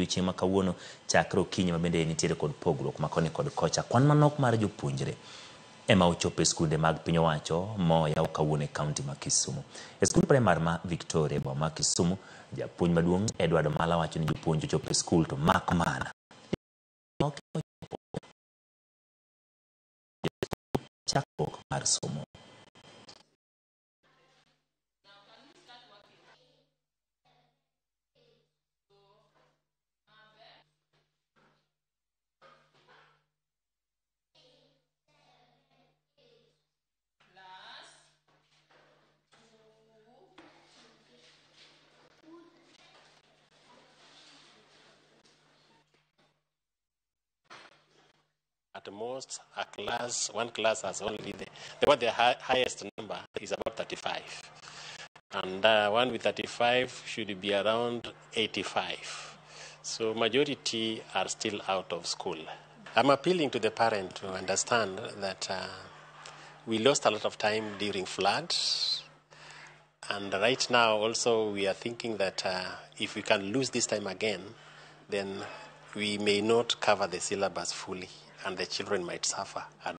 Chieng' ma kawuono chakre okinyi ma bende nitiere kod pogruok ma koni kod kocha. Kwan manok mar jopuonjre ema ochopo e skunde mag piny owacho moyaw kawuono e kaunti ma Kisumu. E skul primar ma Victoria boma ma Kisumu, japuonj maduong' Edward Mala wacho ni jopuonj ochopo e skul to mak mana chakruok mar somo. At most, one class has only the highest number is about 35. And one with 35 should be around 85. So majority are still out of school. I'm appealing to the parent to understand that we lost a lot of time during floods. And right now also we are thinking that if we can lose this time again, then we may not cover the syllabus fully and the children might suffer.